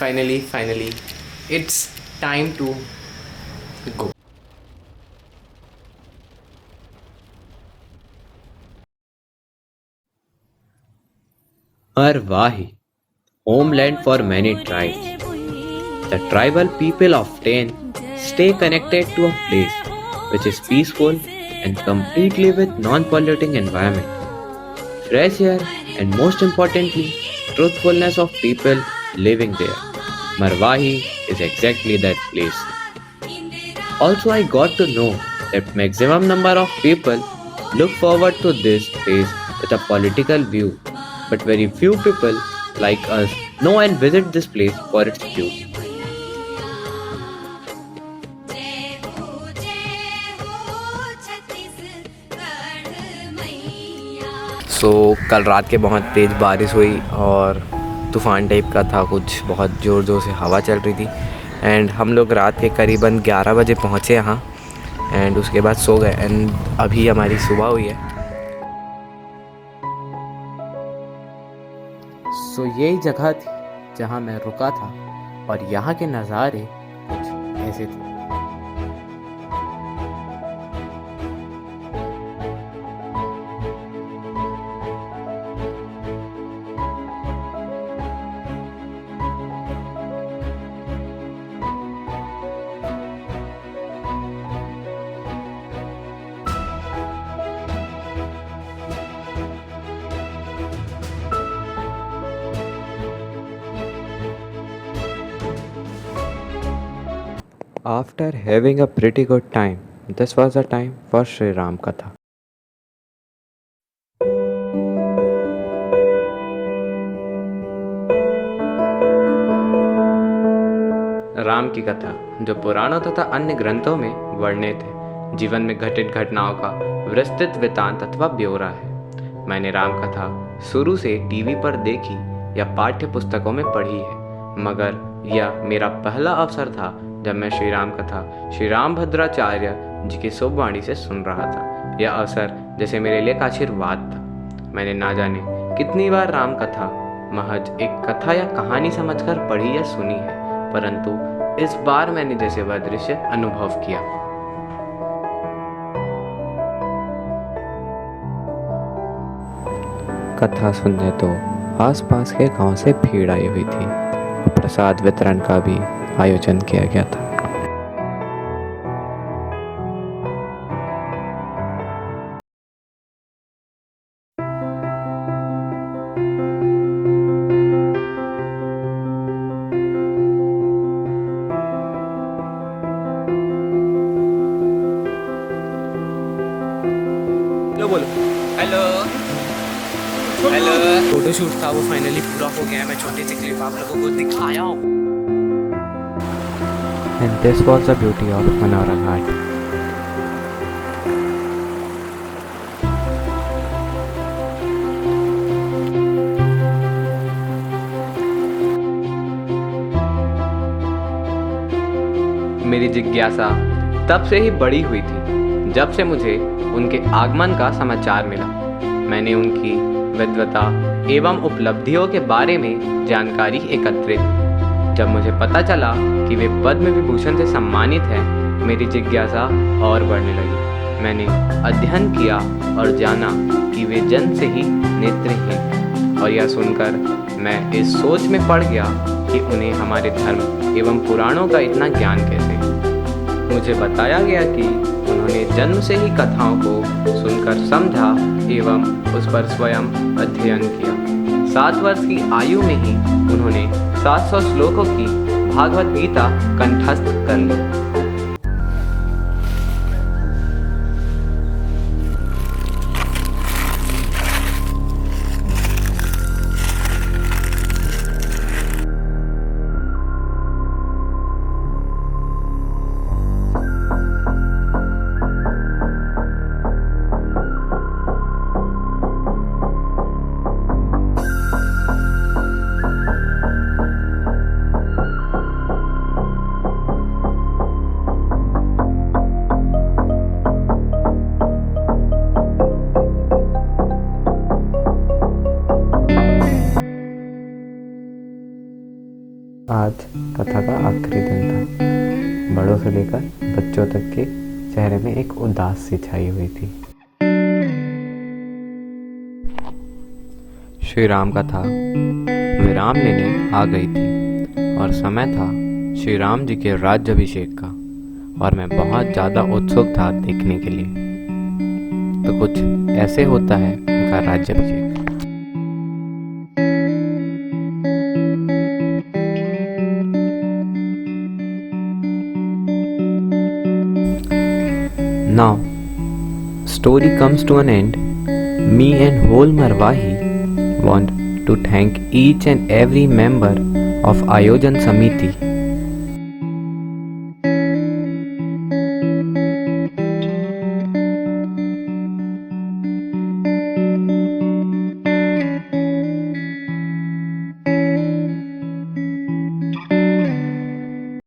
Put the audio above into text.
finally, it's time to go. Marwahi, homeland for many tribes. The tribal people often stay connected to a place which is peaceful and completely with non-polluting environment, fresh air, and most importantly, truthfulness of people living there. Marwahi is exactly that place. Also, I got to know that maximum number of people look forward to this place with a political view, but very few people like us know and visit this place for its beauty. कल रात के बहुत तेज़ बारिश हुई और तूफ़ान type का था कुछ, बहुत ज़ोर ज़ोर से हवा चल रही थी। एंड हम लोग रात के करीबन 11 बजे पहुँचे यहाँ एंड उसके बाद सो गए एंड अभी हमारी सुबह हुई है। सो यही जगह थी जहाँ मैं रुका था और यहाँ के नज़ारे कुछ ऐसे थे। After having a pretty good time, this was the time for Sri Ram Katha. Ram की कथा जो पुराणों तथा अन्य ग्रंथों में वर्णित है, जीवन में घटित घटनाओं का विस्तृत वृत्तांत अथवा ब्यौरा है। मैंने राम कथा शुरू से टीवी पर देखी या पाठ्य पुस्तकों में पढ़ी है, मगर यह मेरा पहला अवसर था जब मैं श्री राम कथा श्री रामभद्राचार्य जी की शुभवाणी से सुन रहा था। यह अवसर जैसे मेरे लिए एक आशीर्वाद था। मैंने ना जाने कितनी बार राम कथा महज एक कथा या कहानी समझकर पढ़ी या सुनी है, परंतु इस बार मैंने जैसे वह दृश्य अनुभव किया। कथा सुनने तो आसपास के गांव से भीड़ आई हुई थी और प्रसाद वितरण का भी आयोजन किया गया था। बोलो हेलो हेलो। फोटो शूट था वो फाइनली पूरा हो गया है। मैं छोटी सी क्लिप आप लोगों को दिखाया हूँ। And this was the beauty of Manora Ghat. मेरी जिज्ञासा तब से ही बड़ी हुई थी जब से मुझे उनके आगमन का समाचार मिला। मैंने उनकी विद्वता एवं उपलब्धियों के बारे में जानकारी एकत्रित की। जब मुझे पता चला कि वे पद्म विभूषण से सम्मानित हैं, मेरी जिज्ञासा और बढ़ने लगी। मैंने अध्ययन किया और जाना कि वे जन्म से ही नेत्रहीन, और यह सुनकर मैं इस सोच में पड़ गया कि उन्हें हमारे धर्म एवं पुराणों का इतना ज्ञान कैसे। मुझे बताया गया कि उन्होंने जन्म से ही कथाओं को सुनकर समझा एवं उस पर स्वयं अध्ययन किया। 7 वर्ष की आयु में ही उन्होंने 700 श्लोकों की भागवत गीता कंठस्थ कर ली। आज कथा का आखिरी दिन था। बड़ों से लेकर बच्चों तक के चेहरे में एक उदास सी छाई हुई थी। श्री राम कथा विराम लेने आ गई थी और समय था श्री राम जी के राज्याभिषेक का, और मैं बहुत ज़्यादा उत्सुक था देखने के लिए। तो कुछ ऐसे होता है उनका राज्याभिषेक। Now, story comes to an end. Me and whole Marwahi want to thank each and every member of Ayojan Samiti